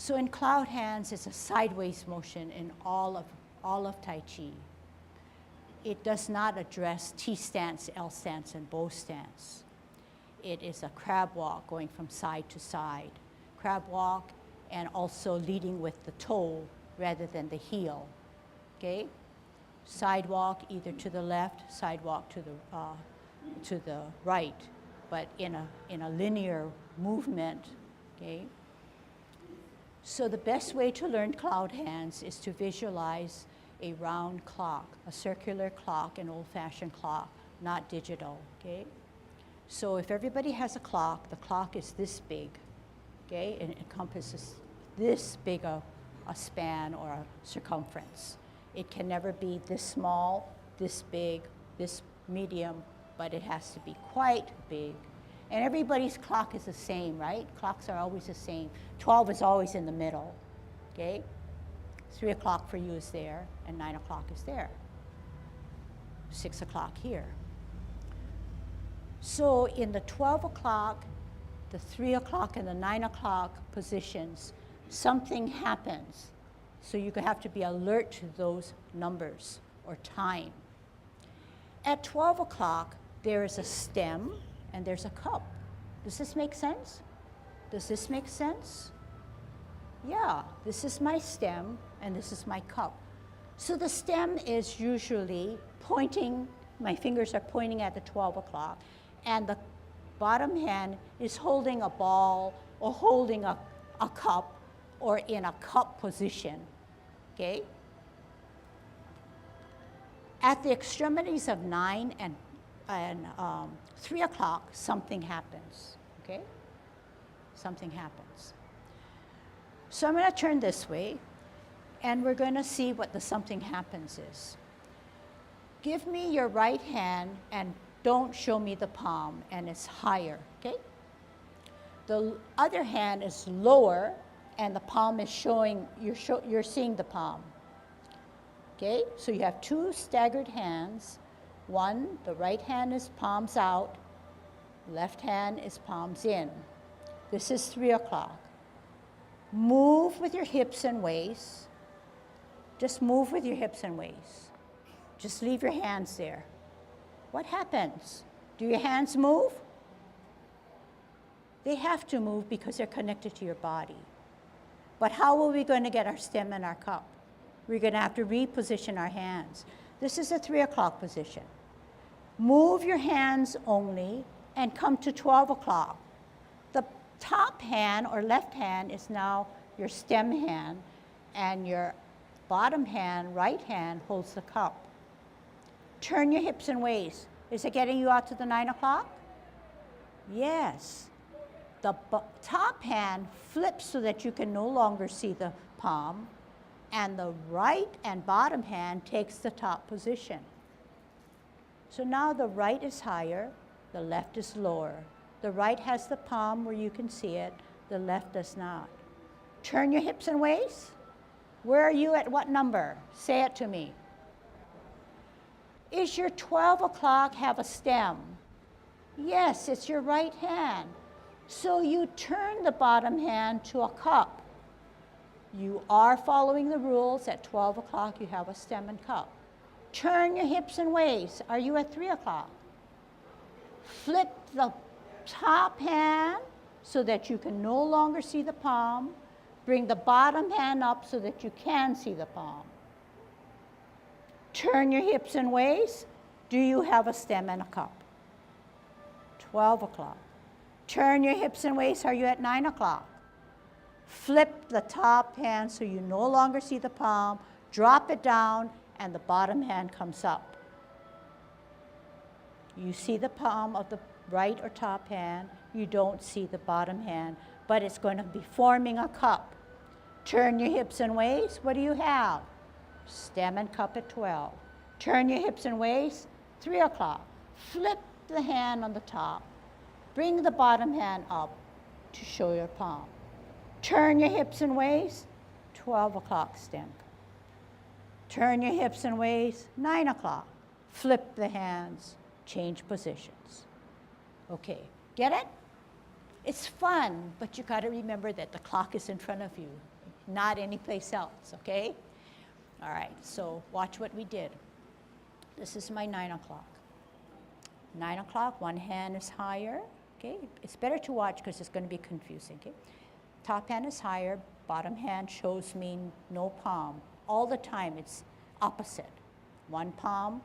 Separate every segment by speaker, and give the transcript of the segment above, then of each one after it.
Speaker 1: So in cloud hands, it's a sideways motion in all of Tai Chi. It does not address T stance, L stance, and bow stance. It is a crab walk going from side to side. Crab walk and also leading with the toe rather than the heel, okay? Sidewalk either to the left, sidewalk to the right, but in a linear movement, okay? So the best way to learn cloud hands is to visualize a round clock, a circular clock, an old-fashioned clock, not digital, okay? So if everybody has a clock, the clock is this big, okay? And it encompasses this big a span or a circumference. It can never be this small, this big, this medium, but it has to be quite big. And everybody's clock is the same, right? Clocks are always the same. 12 is always in the middle, okay? 3 o'clock for you is there, and 9 o'clock is there. 6 o'clock here. So in the 12 o'clock, the 3 o'clock, and the 9 o'clock positions, something happens. So you have to be alert to those numbers or time. At 12 o'clock, there is a stem and there's a cup. Does this make sense? Does this make sense? Yeah, this is my stem and this is my cup. So the stem is usually pointing, my fingers are pointing at the 12 o'clock, and the bottom hand is holding a ball or holding a cup or in a cup position, okay? At the extremities of 9 and 3 o'clock, something happens, okay? Something happens. So I'm going to turn this way, and we're going to see what the something happens is. Give me your right hand and don't show me the palm, and it's higher, okay? The other hand is lower, and the palm is showing, you're seeing the palm, okay? So you have 2 staggered hands. One, the right hand is palms out, left hand is palms in. This is 3 o'clock. Move with your hips and waist. Just move with your hips and waist. Just leave your hands there. What happens? Do your hands move? They have to move because they're connected to your body. But how are we going to get our stem and our cup? We're going to have to reposition our hands. This is a 3 o'clock position. Move your hands only and come to 12 o'clock. The top hand or left hand is now your stem hand, and your bottom hand, right hand, holds the cup. Turn your hips and waist. Is it getting you out to the 9 o'clock? Yes. The top hand flips so that you can no longer see the palm, and the right and bottom hand takes the top position. So now the right is higher, the left is lower. The right has the palm where you can see it, the left does not. Turn your hips and waist. Where are you at what number? Say it to me. Is your 12 o'clock have a stem? Yes, it's your right hand. So you turn the bottom hand to a cup. You are following the rules. At 12 o'clock, you have a stem and cup. Turn your hips and waist. Are you at 3 o'clock? Flip the top hand so that you can no longer see the palm. Bring the bottom hand up so that you can see the palm. Turn your hips and waist. Do you have a stem and a cup? 12 o'clock. Turn your hips and waist. Are you at 9 o'clock? Flip the top hand so you no longer see the palm. Drop it down, and the bottom hand comes up. You see the palm of the right or top hand. You don't see the bottom hand, but it's going to be forming a cup. Turn your hips and waist. What do you have? Stem and cup at 12. Turn your hips and waist. 3 o'clock. Flip the hand on the top. Bring the bottom hand up to show your palm. Turn your hips and waist. 12 o'clock stem. Turn your hips and waist. 9 o'clock. Flip the hands. Change positions. Okay, get it? It's fun, but you got to remember that the clock is in front of you. not anyplace else, okay? All right, so watch what we did. This is my 9 o'clock. 9 o'clock, one hand is higher, okay? It's better to watch because it's going to be confusing, okay? Top hand is higher, bottom hand shows me no palm. All the time it's opposite. One palm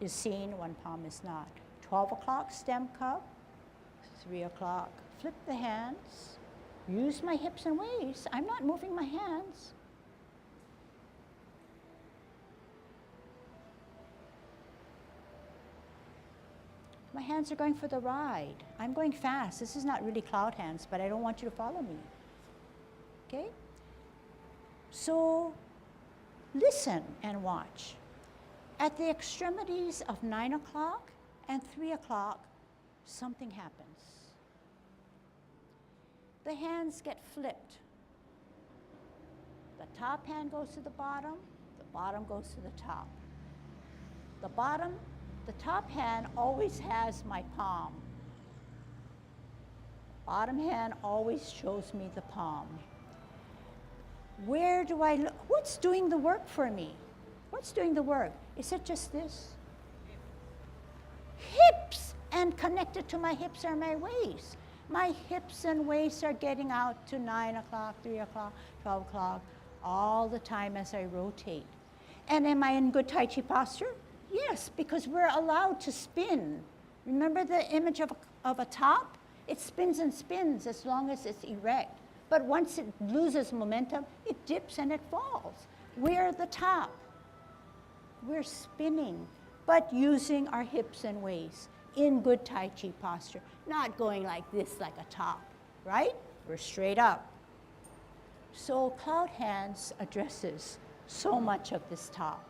Speaker 1: is seen, one palm is not. 12 o'clock, stem cup. 3 o'clock, flip the hands. Use my hips and waist. I'm not moving my hands. My hands are going for the ride. I'm going fast. This is not really cloud hands, but I don't want you to follow me. Okay? So listen and watch. At the extremities of 9 o'clock and 3 o'clock, something happens. The hands get flipped. The top hand goes to the bottom goes to the top. The top hand always has my palm. Bottom hand always shows me the palm. Where do I look? What's doing the work for me? What's doing the work? Is it just this? Hips, and connected to my hips are my waist. My hips and waist are getting out to 9 o'clock, 3 o'clock, 12 o'clock, all the time as I rotate. And am I in good Tai Chi posture? Yes, because we're allowed to spin. Remember the image of a top? It spins and spins as long as it's erect. But once it loses momentum, it dips and it falls. We're the top. We're spinning, but using our hips and waist in good Tai Chi posture, not going like this like a top, right? We're straight up. So cloud hands addresses so much of this top.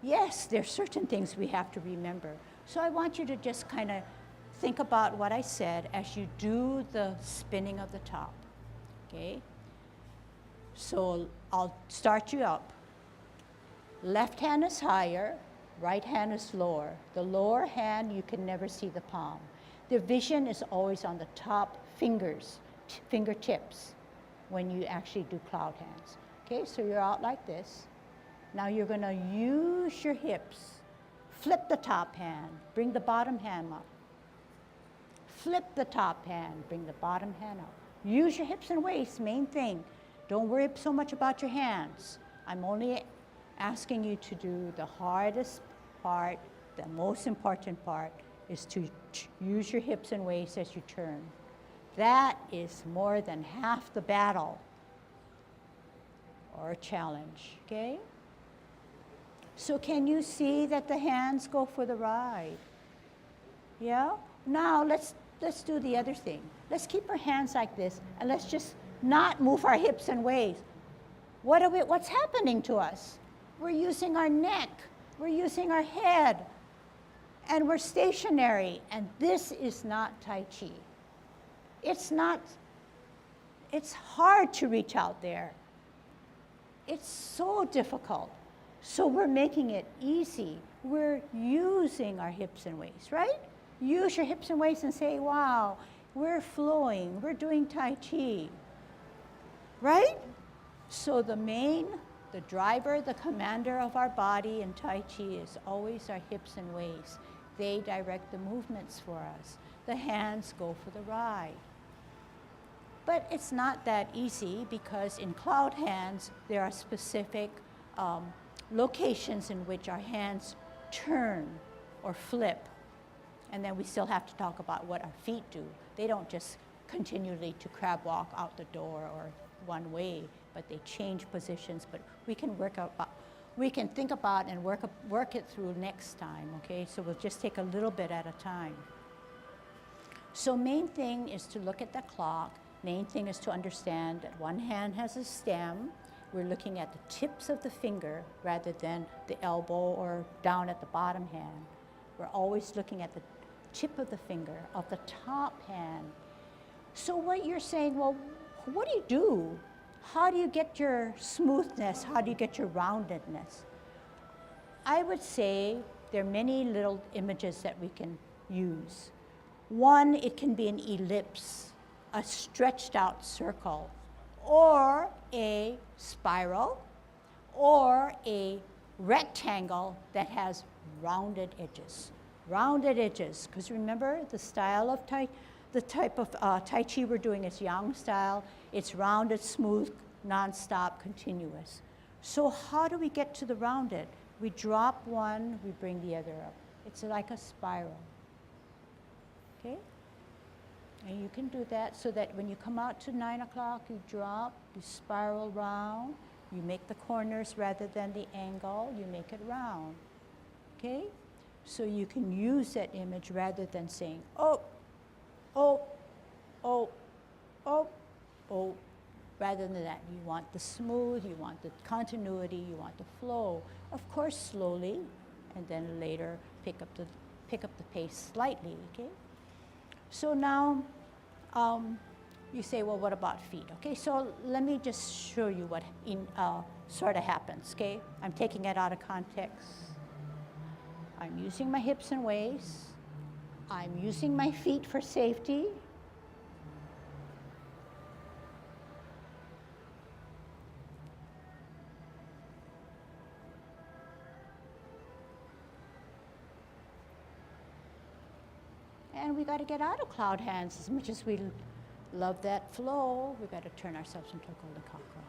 Speaker 1: Yes, there's certain things we have to remember. So I want you to just kind of think about what I said as you do the spinning of the top, okay? So I'll start you up. Left hand is higher, right hand is lower. The lower hand, you can never see the palm. The vision is always on the top fingers, fingertips, when you actually do cloud hands. Okay, so you're out like this. Now you're gonna use your hips. Flip the top hand, bring the bottom hand up. Flip the top hand, bring the bottom hand up. Use your hips and waist, main thing. Don't worry so much about your hands. I'm only asking you to do the hardest part, the most important part, is to use your hips and waist as you turn. That is more than half the battle or challenge, okay? So can you see that the hands go for the ride? Yeah? Now let's do the other thing. Let's keep our hands like this and let's just not move our hips and waist. What's happening to us? We're using our neck, we're using our head, and we're stationary, and this is not Tai Chi. It's hard to reach out there. It's so difficult. So we're making it easy. We're using our hips and waist, right? Use your hips and waist and say, wow, we're flowing, we're doing Tai Chi, right? So the driver, the commander of our body in Tai Chi is always our hips and waist. They direct the movements for us. The hands go for the ride. But it's not that easy because in cloud hands, there are specific locations in which our hands turn or flip. And then we still have to talk about what our feet do. They don't just continually to crab walk out the door or one way, but they change positions. But we can think about and work it through next time, okay? So we'll just take a little bit at a time. So main thing is to look at the clock. Main thing is to understand that one hand has a stem. We're looking at the tips of the finger rather than the elbow or down at the bottom hand. We're always looking at the tip of the finger of the top hand. So what you're saying, well, what do you do? How do you get your smoothness? How do you get your roundedness? I would say there are many little images that we can use. One, it can be an ellipse, a stretched out circle, or a spiral, or a rectangle that has rounded edges. Rounded edges, because remember the style of the type of Tai Chi we're doing is Yang style. It's rounded, smooth, non-stop, continuous. So how do we get to the rounded? We drop one, we bring the other up. It's like a spiral, okay? And you can do that so that when you come out to 9 o'clock, you drop, you spiral round, you make the corners rather than the angle, you make it round, okay? So you can use that image rather than saying, oh, oh, oh, oh, oh. Rather than that, you want the smooth, you want the continuity, you want the flow. Of course, slowly, and then later pick up the pace slightly, okay? So now, you say, well, what about feet? Okay, so let me just show you what sort of happens, okay? I'm taking it out of context. I'm using my hips and waists. I'm using my feet for safety. And we got to get out of cloud hands. As much as we love that flow, we got to turn ourselves into a golden cockerel.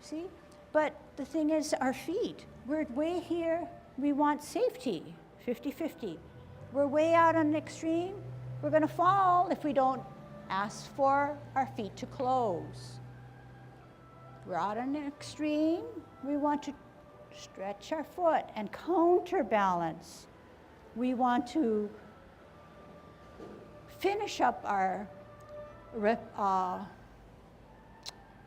Speaker 1: See? But the thing is, our feet, we're way here, we want safety, 50-50. We're way out on the extreme, we're going to fall if we don't ask for our feet to close. We're out on the extreme, we want to stretch our foot and counterbalance. We want to finish up our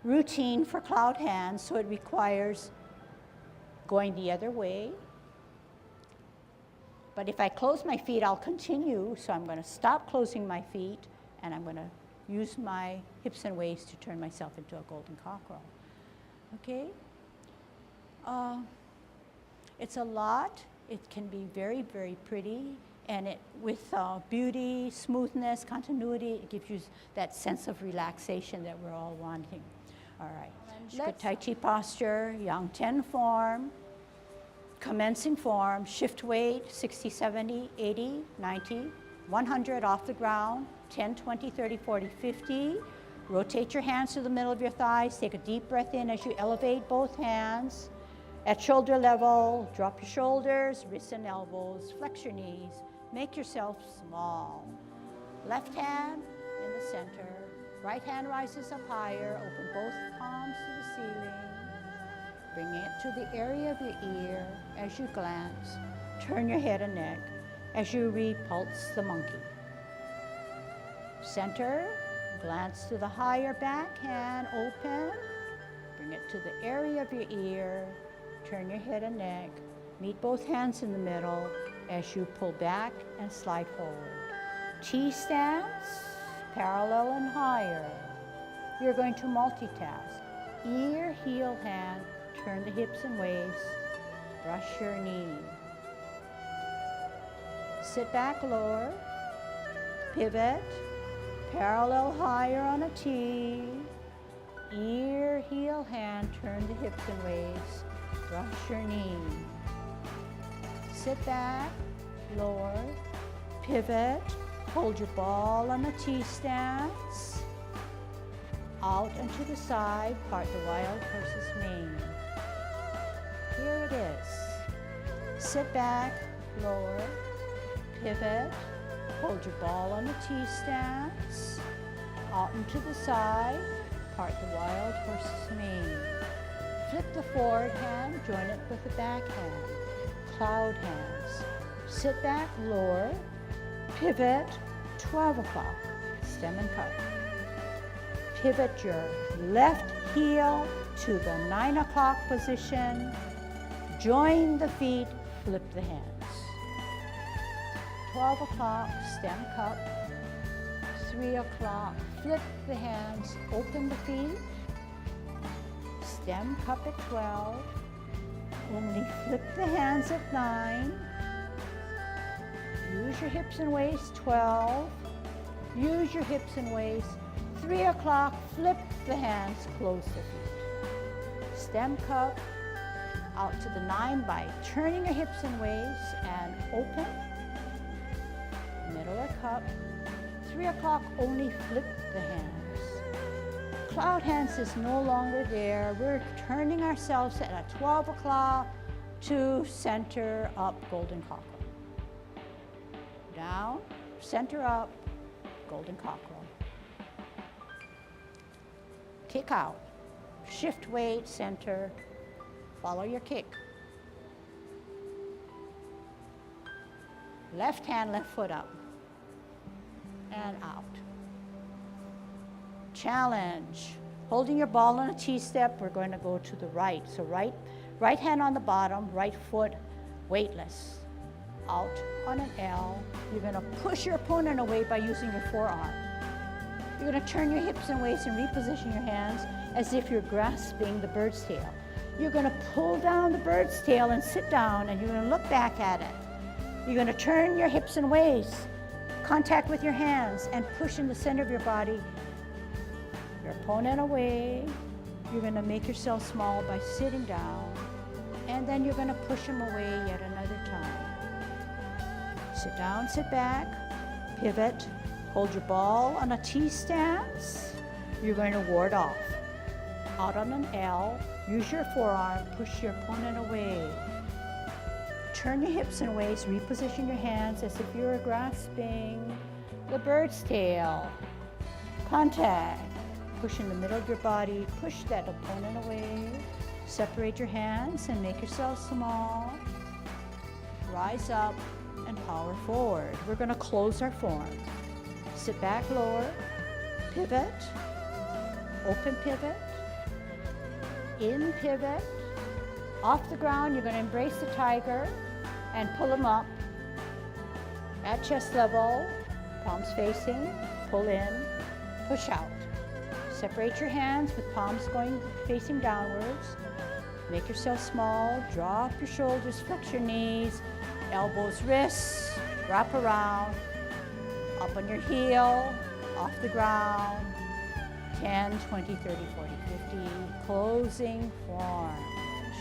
Speaker 1: routine for cloud hands, so it requires going the other way. But if I close my feet, I'll continue, so I'm going to stop closing my feet, and I'm going to use my hips and waists to turn myself into a golden cockerel. Okay? It's a lot. It can be very, very pretty. And with beauty, smoothness, continuity, it gives you that sense of relaxation that we're all wanting. All right. Good Tai Chi posture, Yang 10 form, commencing form, shift weight, 60, 70, 80, 90, 100 off the ground, 10, 20, 30, 40, 50. Rotate your hands to the middle of your thighs. Take a deep breath in as you elevate both hands. At shoulder level, drop your shoulders, wrists and elbows, flex your knees. Make yourself small. Left hand in the center. Right hand rises up higher. Open both palms to the ceiling. Bring it to the area of your ear as you glance. Turn your head and neck as you repulse the monkey. Center. Glance to the higher back hand. Open. Bring it to the area of your ear. Turn your head and neck. Meet both hands in the middle as you pull back and slide forward. T stance, parallel and higher. You're going to multitask. Ear, heel, hand, turn the hips and waists, brush your knee. Sit back, lower, pivot, parallel higher on a T. Ear, heel, hand, turn the hips and waists, brush your knee. Sit back, lower, pivot, hold your ball on a T stance, out and to the side, part the wild horse's mane. Here it is. Sit back, lower, pivot, hold your ball on a T stance, out and to the side, part the wild horse's mane. Flip the forward hand, join it with the back hand. Cloud hands. Sit back, lower, pivot, 12 o'clock, stem and cut. Pivot your left heel to the 9 o'clock position. Join the feet, flip the hands. 12 o'clock, stem cup. 3 o'clock, flip the hands, open the feet. Stem cup at 12. Only flip the hands at 9. Use your hips and waists, 12. Use your hips and waists, 3 o'clock, flip the hands, close the feet. Stem cup out to the 9 by turning your hips and waist and open. Middle of cup. 3 o'clock, only flip the hands. Cloud hands is no longer there. We're turning ourselves at 12 o'clock to center up, golden cockerel. Down, center up, golden cockerel. Kick out. Shift weight, center. Follow your kick. Left hand, left foot up. And out. Challenge. Holding your ball on a T-step, we're going to go to the right. So right hand on the bottom, right foot weightless. Out on an L. You're going to push your opponent away by using your forearm. You're going to turn your hips and waist and reposition your hands as if you're grasping the bird's tail. You're going to pull down the bird's tail and sit down, and you're going to look back at it. You're going to turn your hips and waist, contact with your hands, and push in the center of your body your opponent away. You're going to make yourself small by sitting down, and then you're going to push him away yet another time. Sit down, sit back, pivot, hold your ball on a T stance. You're going to ward off. Out on an L, use your forearm, push your opponent away. Turn your hips and waist, reposition your hands as if you were grasping the bird's tail. Contact. Push in the middle of your body, push that opponent away. Separate your hands and make yourself small. Rise up and power forward. We're going to close our form. Sit back, lower, pivot, open pivot, in pivot. Off the ground, you're going to embrace the tiger and pull them up at chest level, palms facing, pull in, push out. Separate your hands with palms going facing downwards. Make yourself small, draw up your shoulders, flex your knees, elbows, wrists, wrap around, up on your heel, off the ground, 10, 20, 30, 40, 50, closing form.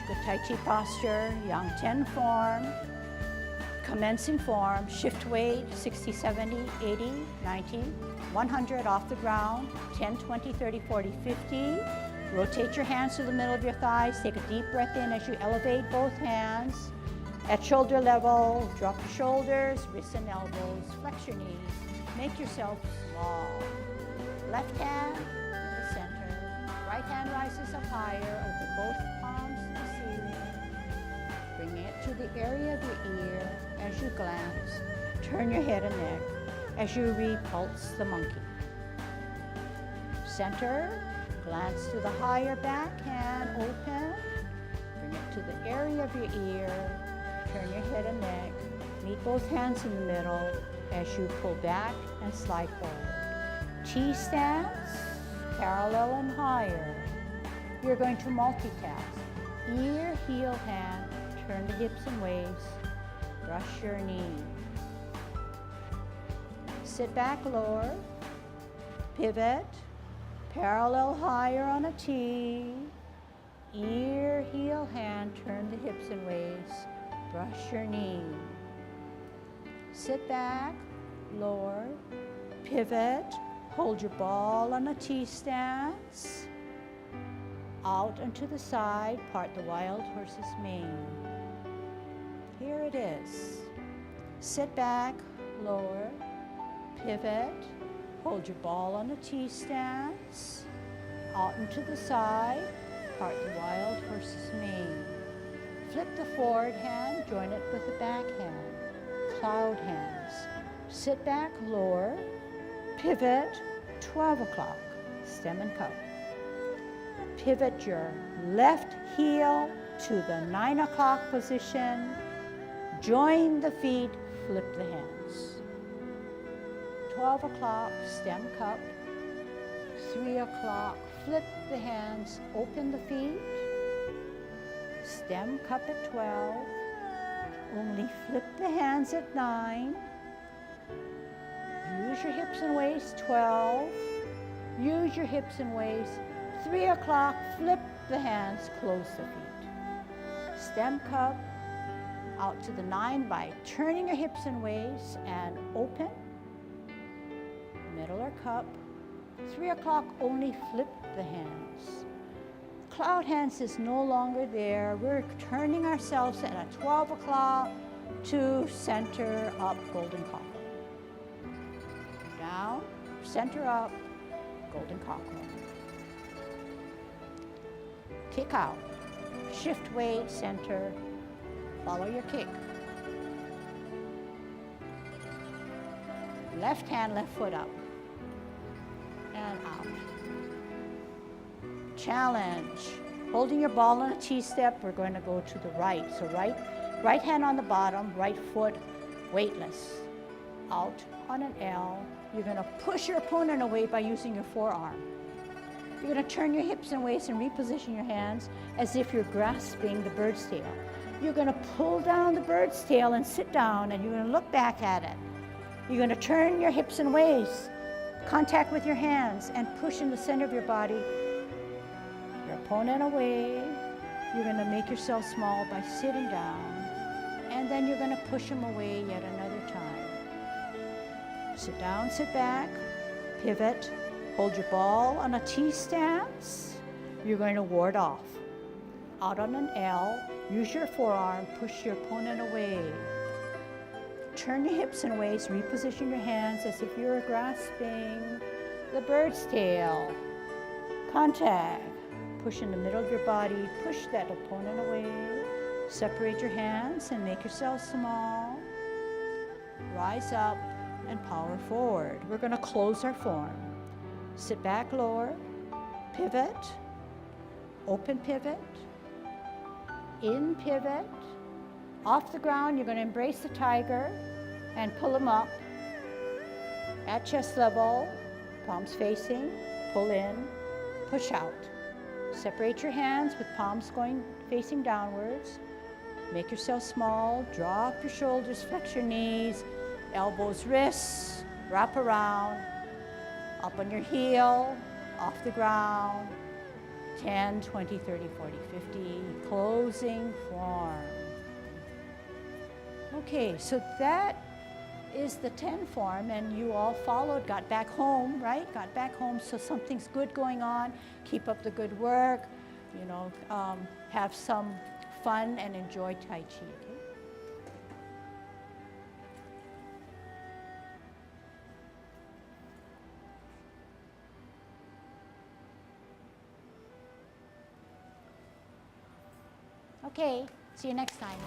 Speaker 1: Good Tai Chi posture, Yang 10 form, commencing form, shift weight, 60, 70, 80, 90, 100 off the ground, 10, 20, 30, 40, 50. Rotate your hands to the middle of your thighs. Take a deep breath in as you elevate both hands. At shoulder level, drop your shoulders, wrists and elbows, flex your knees. Make yourself small. Left hand in the center. Right hand rises up higher. Open both palms to the ceiling. Bring it to the area of your ear as you glance. Turn your head and neck as you repulse the monkey. Center. Glance to the higher back hand, open. Bring it to the area of your ear. Turn your head and neck. Meet both hands in the middle as you pull back and slide forward. T stance, parallel and higher. You're going to multitask. Ear, heel, hand. Turn the hips and waist. Brush your knee. Sit back, lower. Pivot. Parallel higher on a T. Ear, heel, hand, turn the hips and waist. Brush your knee. Sit back, lower, pivot, hold your ball on a T stance. Out and to the side, part the wild horse's mane. Here it is. Sit back, lower, pivot. Hold your ball on a T stance, out and to the side, part the wild horse's mane. Flip the forward hand, join it with the back hand, cloud hands. Sit back, lower, pivot, 12 o'clock, stem and cup. Pivot your left heel to the 9 o'clock position, join the feet, flip the hands. 12 o'clock, stem cup. 3 o'clock, flip the hands, open the feet. Stem cup at 12. Only flip the hands at 9. Use your hips and waist, 12. Use your hips and waist. 3 o'clock, flip the hands, close the feet. Stem cup out to the 9 by turning your hips and waist and open. Middle or cup. 3 o'clock, only flip the hands. Cloud hands is no longer there. We're turning ourselves at 12 o'clock to center up, golden cockle. Down, center up, golden cockle. Kick out. Shift weight, center. Follow your kick. Left hand, left foot up. And out. Challenge. Holding your ball on a T-step, we're going to go to the right. So right hand on the bottom, right foot weightless. Out on an L. You're going to push your opponent away by using your forearm. You're going to turn your hips and waist and reposition your hands as if you're grasping the bird's tail. You're going to pull down the bird's tail and sit down, and you're going to look back at it. You're going to turn your hips and waist, contact with your hands, and push in the center of your body. Your opponent away. You're going to make yourself small by sitting down, and then you're going to push him away yet another time. Sit down, sit back, pivot, hold your ball on a T stance. You're going to ward off. Out on an L, use your forearm, push your opponent away. Turn your hips and waist, reposition your hands as if you're grasping the bird's tail. Contact. Push in the middle of your body, push that opponent away. Separate your hands and make yourself small. Rise up and power forward. We're going to close our form. Sit back, lower, pivot, open pivot, in pivot. Off the ground, you're going to embrace the tiger and pull him up at chest level, palms facing, pull in, push out. Separate your hands with palms going facing downwards. Make yourself small, drop your shoulders, flex your knees, elbows, wrists, wrap around, up on your heel, off the ground, 10, 20, 30, 40, 50, closing form. Okay, so that is the 10 form, and you all followed, got back home, right? Got back home, so something's good going on. Keep up the good work, you know, have some fun and enjoy Tai Chi, okay? Okay, see you next time.